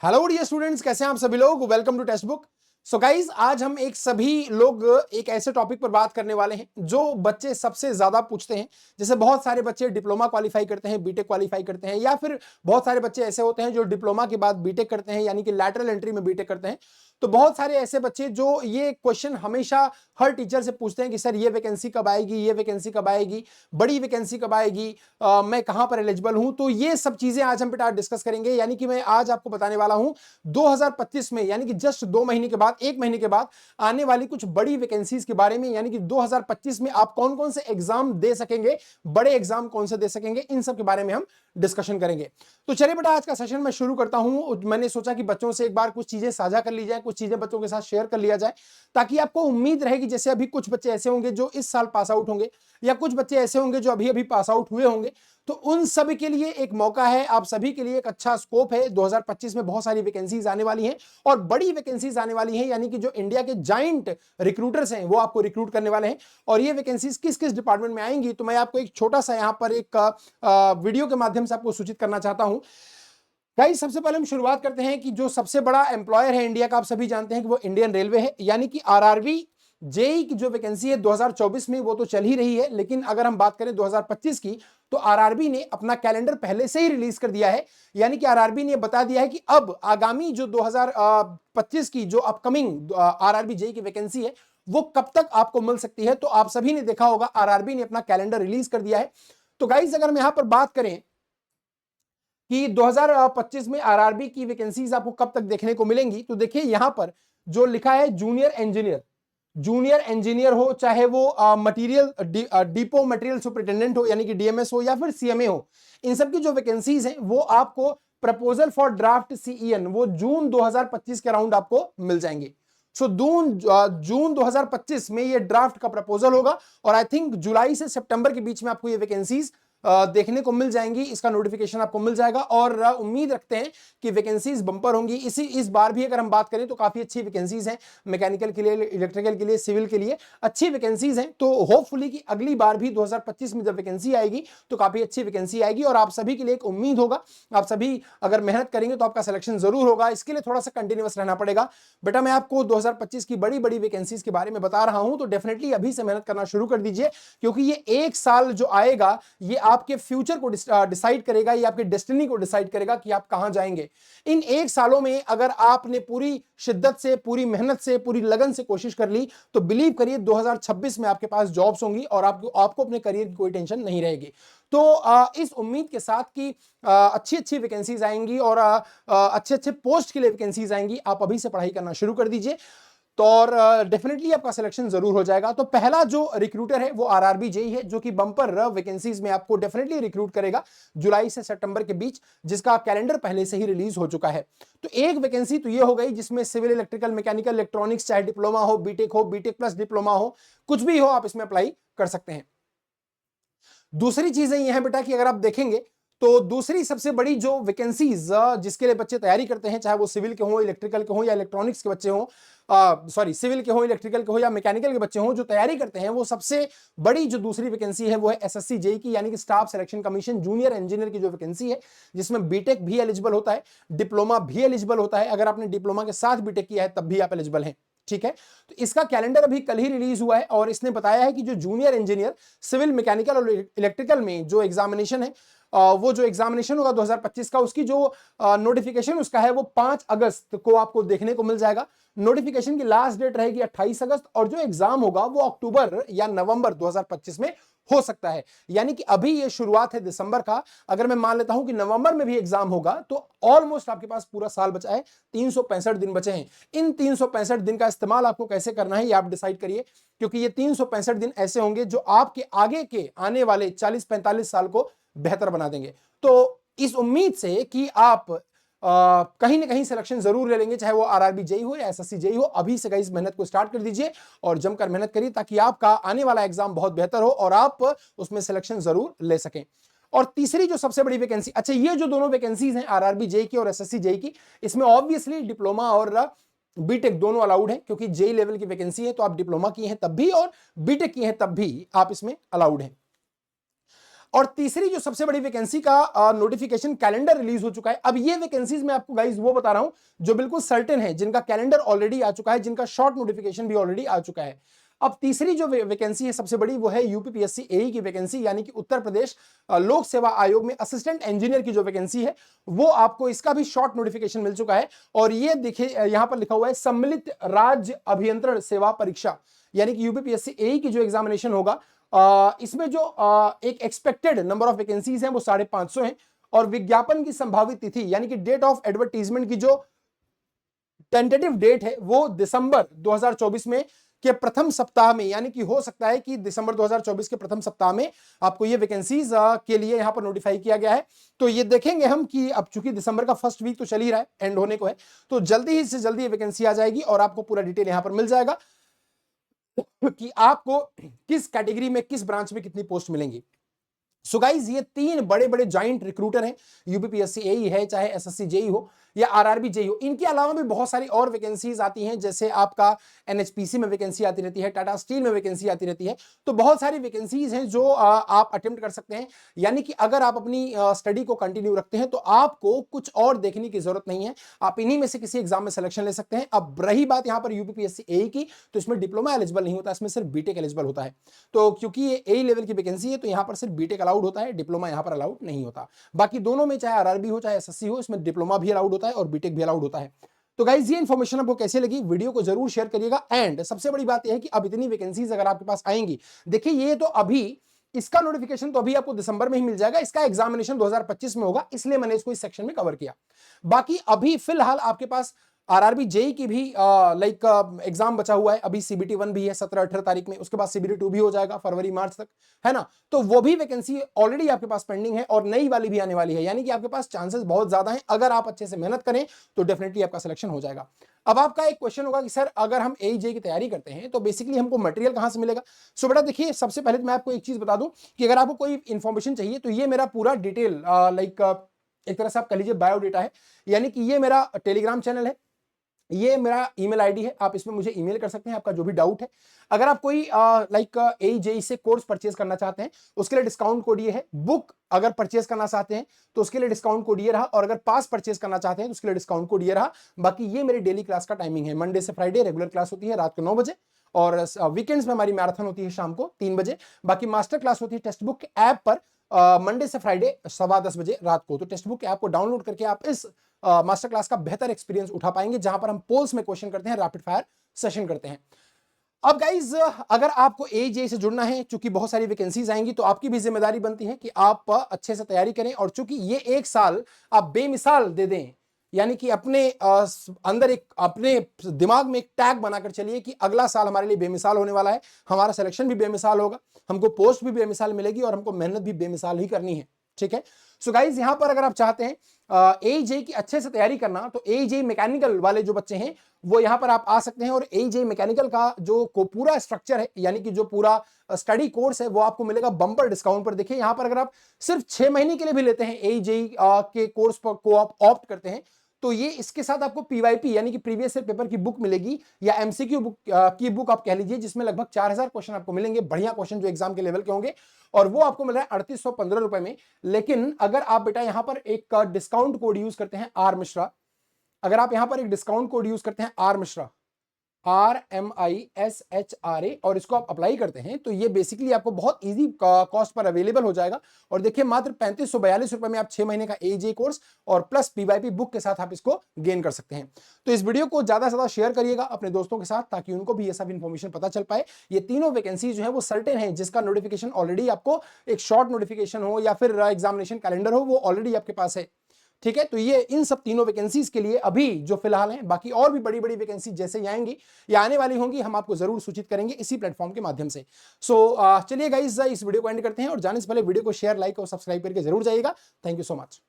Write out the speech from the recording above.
Hello dear students, कैसे हैं आप सभी लोग। Welcome to text book. So guys, आज हम एक सभी लोग एक ऐसे टॉपिक पर बात करने वाले हैं जो बच्चे सबसे ज्यादा पूछते हैं। जैसे बहुत सारे बच्चे डिप्लोमा क्वालिफाई करते हैं, बीटेक क्वालिफाई करते हैं, या फिर बहुत सारे बच्चे ऐसे होते हैं जो डिप्लोमा के बाद बीटेक करते हैं, यानी कि लैटरल एंट्री में बीटेक करते हैं। तो बहुत सारे ऐसे बच्चे जो ये क्वेश्चन हमेशा हर टीचर से पूछते हैं कि सर ये वैकेंसी कब आएगी, ये वैकेंसी कब आएगी, बड़ी वैकेंसी कब आएगी, मैं कहां पर एलिजिबल हूं। तो ये सब चीजें आज हम बेटा डिस्कस करेंगे। यानी कि मैं आज आपको बताने वाला हूं 2025 में, यानी कि जस्ट 2 महीने के बाद, 1 महीने के बाद आने वाली कुछ बड़ी वैकेंसीज के बारे में। यानी कि 2025 में आप कौन कौन से एग्जाम दे सकेंगे, बड़े एग्जाम कौन से दे सकेंगे, इन सब के बारे में हम डिस्कशन करेंगे। तो चलिए बेटा, आज का सेशन मैं शुरू करता हूं। मैंने सोचा कि बच्चों से एक बार कुछ चीजें साझा कर ली जाए, कुछ चीजें बच्चों के साथ शेयर कर लिया जाए, ताकि आपको उम्मीद रहेगी। जैसे अभी कुछ बच्चे ऐसे होंगे जो इस साल पास आउट होंगे, या कुछ बच्चे ऐसे होंगे जो अभी अभी पास आउट हुए होंगे, तो उन सभी के लिए एक मौका है, आप सभी के लिए एक अच्छा स्कोप है। 2025 में बहुत सारी वैकेंसीज आने वाली हैं और बड़ी वैकेंसीज आने वाली हैं। यानी कि जो इंडिया के जाइंट रिक्रूटर्स हैं वो आपको रिक्रूट करने वाले हैं। और ये वैकेंसीज किस किस डिपार्टमेंट में आएंगी, तो मैं आपको एक छोटा सा यहां पर एक वीडियो के माध्यम से आपको सूचित करना चाहता हूं। गाइस, सबसे पहले हम शुरुआत करते हैं कि जो सबसे बड़ा एम्प्लॉयर है इंडिया का, आप सभी जानते हैं कि वो इंडियन रेलवे है। यानी कि आरआरबी जेई की जो वैकेंसी है 2024 में, वो तो चल ही रही है, लेकिन अगर हम बात करें 2025 की, तो आरआरबी ने अपना कैलेंडर पहले से ही रिलीज कर दिया है। यानी कि आरआरबी ने बता दिया है कि अब आगामी जो 2025 की जो अपकमिंग आरआरबी जेई की वैकेंसी है वो कब तक आपको मिल सकती है। तो आप सभी ने देखा होगा, आरआरबी ने अपना कैलेंडर रिलीज कर दिया है। तो गाइस, अगर हम यहां पर बात करें कि 2025 में आरआरबी की वैकेंसीज आपको कब तक देखने को मिलेंगी, तो देखिए यहां पर जो लिखा है जूनियर इंजीनियर, जूनियर इंजीनियर हो, चाहे वो मटेरियल डिपो मटेरियल सुपरिटेंडेंट हो, यानी कि डीएमएस हो, या फिर सीएमए हो, इन सब की जो वैकेंसीज हैं वो आपको प्रपोजल फॉर ड्राफ्ट सीईएन वो जून 2025 के अराउंड आपको मिल जाएंगे। सो जून 2025 में ये ड्राफ्ट का प्रपोजल होगा, और आई थिंक जुलाई से सितंबर के बीच में आपको ये वैकेंसीज देखने को मिल जाएंगी। इसका नोटिफिकेशन आपको मिल जाएगा, और उम्मीद रखते हैं कि वैकेंसीज बंपर होंगी। इस बार भी अगर हम बात करें तो काफी अच्छी वैकेंसीज हैं, मैकेनिकल के लिए, इलेक्ट्रिकल के लिए, सिविल के लिए अच्छी वैकेंसीज हैं। तो होपफुली कि अगली बार भी 2025 में जब वैकेंसी आएगी तो काफी अच्छी वैकेंसी आएगी, और आप सभी के लिए एक उम्मीद होगा। आप सभी अगर मेहनत करेंगे तो आपका सिलेक्शन जरूर होगा। इसके लिए थोड़ा सा कंटिन्यूअस रहना पड़ेगा। बेटा, मैं आपको 2025 की बड़ी बड़ी वैकेंसीज के बारे में बता रहा हूं, तो डेफिनेटली अभी से मेहनत करना शुरू कर दीजिए, क्योंकि ये एक साल जो आएगा ये आपके फ्यूचर को डिसाइड करेगा, ये आपके डेस्टिनी को डिसाइड करेगा कि आप कहां जाएंगे। इन एक सालों में अगर आपने पूरी शिद्दत से, पूरी मेहनत से, पूरी लगन से कोशिश कर ली, तो बिलीव करिए 2026 में आपके पास जॉब्स होंगी और आपको अपने करियर की कोई टेंशन नहीं रहेगी। तो इस उम्मीद के साथ कि अच्छी अच्छी वैकेंसीज आएंगी और अच्छे अच्छे पोस्ट के लिए वैकेंसीज आएंगी, आप अभी से पढ़ाई करना शुरू कर दीजिए, तो और डेफिनेटली आपका सिलेक्शन जरूर हो जाएगा। तो पहला जो रिक्रूटर है वो आरआरबी जेई है, जो कि बंपर वैकेंसीज में आपको डेफिनेटली रिक्रूट करेगा जुलाई से सितंबर के बीच, जिसका कैलेंडर पहले से ही रिलीज हो चुका है। तो एक वैकेंसी तो ये हो गई जिसमें सिविल, इलेक्ट्रिकल, मैकेनिकल, इलेक्ट्रॉनिक्स, चाहे डिप्लोमा हो, बीटेक प्लस डिप्लोमा हो, कुछ भी हो, आप इसमें अप्लाई कर सकते हैं। दूसरी चीजें ये है बेटा कि अगर आप देखेंगे तो दूसरी सबसे बड़ी जो वैकेंसीज जिसके लिए बच्चे तैयारी करते हैं, चाहे वो सिविल के हों, इलेक्ट्रिकल के हों, या इलेक्ट्रॉनिक्स के बच्चे हों, सॉरी सिविल के हों, इलेक्ट्रिकल के हों, या मैकेनिकल के बच्चे हों, जो तैयारी करते हैं, वो सबसे बड़ी जो दूसरी वैकेंसी है वो है एसएससी जेई की, यानी कि staff selection commission junior engineer की जो वैकेंसी है, जिसमें बीटेक भी एलिजिबल होता है, डिप्लोमा भी एलिजिबल होता है। अगर आपने डिप्लोमा के साथ बीटेक किया है तब भी आप एलिजिबल हैं। ठीक है, तो इसका कैलेंडर अभी कल ही रिलीज हुआ है, और इसने बताया है कि जो जूनियर इंजीनियर सिविल, मैकेनिकल और इलेक्ट्रिकल में जो एग्जामिनेशन है, वो जो एग्जामिनेशन होगा 2025 का, उसकी जो नोटिफिकेशन उसका है वो 5 अगस्त को आपको देखने को मिल जाएगा। नोटिफिकेशन की लास्ट डेट रहेगी 28 अगस्त, और जो एग्जाम होगा वो अक्टूबर या नवंबर 2025 में हो सकता है। यानी कि अभी ये शुरुआत है दिसंबर का, अगर मैं मान लेता हूं कि नवंबर में भी एग्जाम होगा, तो ऑलमोस्ट आपके पास पूरा साल बचा है, 365 दिन बचे हैं। इन 365 दिन का इस्तेमाल आपको कैसे करना है ये आप डिसाइड करिए, क्योंकि ये 365 दिन ऐसे होंगे जो आपके आगे के आने वाले 40-45 साल को बेहतर बना देंगे। तो इस उम्मीद से कि आप कहीं ना कहीं सिलेक्शन जरूर ले लेंगे, चाहे वो आरआरबी जेई हो या एसएससी जेई हो, अभी से इस मेहनत को स्टार्ट कर दीजिए और जमकर मेहनत करिए, ताकि आपका आने वाला एग्जाम बहुत बेहतर हो और आप उसमें सिलेक्शन जरूर ले सकें। और तीसरी जो सबसे बड़ी वैकेंसी, अच्छा ये जो दोनों वैकेंसीज हैं आरआरबी जेई की और एसएससी जेई की, इसमें ऑब्वियसली डिप्लोमा और बीटेक दोनों अलाउड है, क्योंकि जेई लेवल की वैकेंसी है, तो आप डिप्लोमा किए हैं तब भी और बीटेक किए हैं तब भी आप इसमें अलाउड हैं। और तीसरी जो सबसे बड़ी वैकेंसी का नोटिफिकेशन कैलेंडर रिलीज हो चुका है। अब ये वैकेंसीज मैं आपको गाइस वो बता रहा हूं जो बिल्कुल सर्टेन है, जिनका कैलेंडर ऑलरेडी आ चुका है, जिनका शॉर्ट नोटिफिकेशन भी ऑलरेडी आ चुका है। अब तीसरी जो वैकेंसी है सबसे बड़ी, वो है यूपीपीएससी एई की वैकेंसी, यानी कि उत्तर प्रदेश लोक सेवा आयोग में असिस्टेंट इंजीनियर की जो वैकेंसी है, वो आपको इसका भी शॉर्ट नोटिफिकेशन मिल चुका है। और ये देखिए यहां पर लिखा हुआ है सम्मिलित राज्य अभियंत्रण सेवा परीक्षा, यानी कि यूपीपीएससी एई की जो एग्जामिनेशन होगा, इसमें जो एक एक्सपेक्टेड नंबर ऑफ वैकेंसीज हैं वो 550 हैं। और विज्ञापन की संभावित तिथि, यानी कि डेट ऑफ एडवर्टीजमेंट की जो टेंटेटिव डेट है वो दिसंबर 2024 में के प्रथम सप्ताह में, यानी कि हो सकता है कि दिसंबर 2024 के प्रथम सप्ताह में आपको ये वैकेंसीज के लिए यहां पर नोटिफाई किया गया है। तो ये देखेंगे हम कि अब चूंकि दिसंबर का फर्स्ट वीक तो चल ही रहा है, एंड होने को है, तो जल्दी ही से जल्दी ये वैकेंसी आ जाएगी और आपको पूरा डिटेल यहां पर मिल जाएगा कि आपको किस कैटेगरी में, किस ब्रांच में कितनी पोस्ट मिलेंगी। सो गाइज ये तीन बड़े बड़े जॉइंट रिक्रूटर हैं, यूपीपीएससी एई है, चाहे एसएससी जेई हो या आरआरबी जेई हो। इनके अलावा भी बहुत सारी और वैकेंसीज आती हैं, जैसे आपका एनएचपीसी में वैकेंसी आती रहती है, टाटा स्टील में वैकेंसी आती रहती है। तो बहुत सारी वैकेंसीज हैं जो आप अटेम्प्ट कर सकते हैं। यानी कि अगर आप अपनी स्टडी को कंटिन्यू रखते हैं तो आपको कुछ और देखने की जरूरत नहीं है, आप इन्हीं में से किसी एग्जाम में सिलेक्शन ले सकते हैं। अब रही बात यहां पर यूपीपीएससी एई की, तो इसमें डिप्लोमा एलिजिबल नहीं होता, इसमें सिर्फ बीटेक एलिजिबल होता है। तो क्योंकि ये एई लेवल की वैकेंसी है तो यहां पर सिर्फ बीटेक अलाउड होता है, डिप्लोमा यहां पर अलाउड नहीं होता। बाकी दोनों में, चाहे आरआरबी हो चाहे एसएससी हो, इसमें डिप्लोमा भी अलाउड होता है और बीटेक भी अलाउड होता है। तो गाइज ये इन्फॉर्मेशन आपको कैसे लगी, वीडियो को जरूर शेयर करिएगा। एंड सबसे बड़ी बात यह है कि अब इतनी वैकेंसीज अगर आपके पास आएंगी, देखिए ये तो अभी इसका नोटिफिकेशन तो अभी आपको दिसंबर में ही मिल जाएगा, इसका एग्जामिनेशन 2025 में होगा, इसलिए मैंने इसको इस सेक्शन में कवर किया। बाकी अभी फिलहाल आपके पास आरआरबी जेई की भी एग्जाम बचा हुआ है, अभी सीबीटी 1 भी है 17-18 तारीख में, उसके बाद सीबीटी 2 भी हो जाएगा फरवरी मार्च तक, है ना। तो वो भी वैकेंसी ऑलरेडी आपके पास पेंडिंग है और नई वाली भी आने वाली है, यानी कि आपके पास चांसेस बहुत ज्यादा हैं। अगर आप अच्छे से मेहनत करें तो डेफिनेटली आपका सिलेक्शन हो जाएगा। अब आपका एक क्वेश्चन होगा कि सर अगर हम एई जेई की तैयारी करते हैं तो बेसिकली हमको मटेरियल कहां से मिलेगा। सो बेटा देखिए, सबसे पहले मैं आपको एक चीज बता दूं कि अगर आपको कोई इंफॉर्मेशन चाहिए तो ये मेरा पूरा डिटेल एक तरह से आप कह लीजिए बायोडेटा है, यानी कि ये मेरा टेलीग्राम चैनल है, ये मेरा ईमेल आईडी है, आप इसमें मुझे ईमेल कर सकते हैं आपका जो भी डाउट है। अगर आप कोई एई जेई से कोर्स परचेज करना चाहते हैं उसके लिए डिस्काउंट कोड ये है, बुक अगर परचेज करना चाहते हैं तो उसके लिए डिस्काउंट कोड ये रहा, और अगर पास परचेज करना चाहते हैं तो उसके लिए डिस्काउंट कोड ये रहा। बाकी ये मेरी डेली क्लास का टाइमिंग है, मंडे से फ्राइडे रेगुलर क्लास होती है रात को 9 बजे, और वीकेंड्स में हमारी मैराथन होती है शाम को 3 बजे। बाकी मास्टर क्लास होती है टेक्स्ट बुक के ऐप पर मंडे से फ्राइडे 10:15 बजे रात को। तो टेक्स्ट बुक ऐप को डाउनलोड करके आप इस मास्टर क्लास का बेहतर एक्सपीरियंस उठा पाएंगे, जहां पर हम पोल्स में क्वेश्चन करते हैं, रैपिड फायर सेशन करते हैं। अब गाइज अगर आपको एई जेई से जुड़ना है, चूंकि बहुत सारी वैकेंसीज आएंगी, तो आपकी भी जिम्मेदारी बनती है कि आप अच्छे से तैयारी करें। और चूंकि ये एक साल आप बेमिसाल दे दें, यानी कि अपने अंदर एक, अपने दिमाग में एक टैग बनाकर चलिए कि अगला साल हमारे लिए बेमिसाल होने वाला है, हमारा सिलेक्शन भी बेमिसाल होगा, हमको पोस्ट भी बेमिसाल मिलेगी और हमको मेहनत भी बेमिसाल ही करनी है। ठीक है, सो गाइज यहां पर अगर आप चाहते हैं एई जेई की अच्छे से तैयारी करना, तो एई जेई मैकेनिकल वाले जो बच्चे हैं वो यहां पर आप आ सकते हैं। और एई जेई मैकेनिकल का जो पूरा स्ट्रक्चर है, यानी कि जो पूरा स्टडी कोर्स है, वो आपको मिलेगा बम्पर डिस्काउंट पर। देखिए यहां पर अगर आप सिर्फ 6 महीने के लिए भी लेते हैं एई जेई के कोर्स पर को आप ऑप्ट करते हैं, तो ये इसके साथ आपको पीवाईपी यानी कि प्रीवियस ईयर पेपर की बुक मिलेगी, या एमसीक्यू बुक की बुक आप कह लीजिए, जिसमें लगभग 4000 क्वेश्चन आपको मिलेंगे, बढ़िया क्वेश्चन जो एग्जाम के लेवल के होंगे, और वो आपको मिल रहा है 3815 रुपए में। लेकिन अगर आप बेटा यहां पर एक डिस्काउंट कोड यूज करते हैं आर मिश्रा, अगर आप यहां पर एक डिस्काउंट कोड यूज करते हैं आर मिश्रा, RMISHRA, और इसको आप अप्लाई करते हैं, तो ये बेसिकली आपको बहुत इजी कॉस्ट पर अवेलेबल हो जाएगा। और देखिए मात्र 3542 रुपए में आप 6 महीने का एई जेई कोर्स और प्लस पीवाईपी बुक के साथ आप इसको गेन कर सकते हैं। तो इस वीडियो को ज्यादा से ज्यादा शेयर करिएगा अपने दोस्तों के साथ, ताकि उनको भी ये सब इंफॉर्मेशन पता चल पाए। ये तीनों वैकेंसी जो है वो सर्टेन है, जिसका नोटिफिकेशन ऑलरेडी आपको, एक शॉर्ट नोटिफिकेशन हो या फिर एग्जामिनेशन कैलेंडर हो, वो ऑलरेडी आपके पास है। ठीक है, तो ये इन सब तीनों वैकेंसीज के लिए अभी जो फिलहाल हैं, बाकी और भी बड़ी बड़ी वैकेंसी जैसे ही आएंगी या आने वाली होंगी, हम आपको जरूर सूचित करेंगे इसी प्लेटफॉर्म के माध्यम से। सो चलिए गाइस, इस वीडियो को एंड करते हैं, और जाने से पहले वीडियो को शेयर, लाइक और सब्सक्राइब करके जरूर जाइएगा। Thank you so much.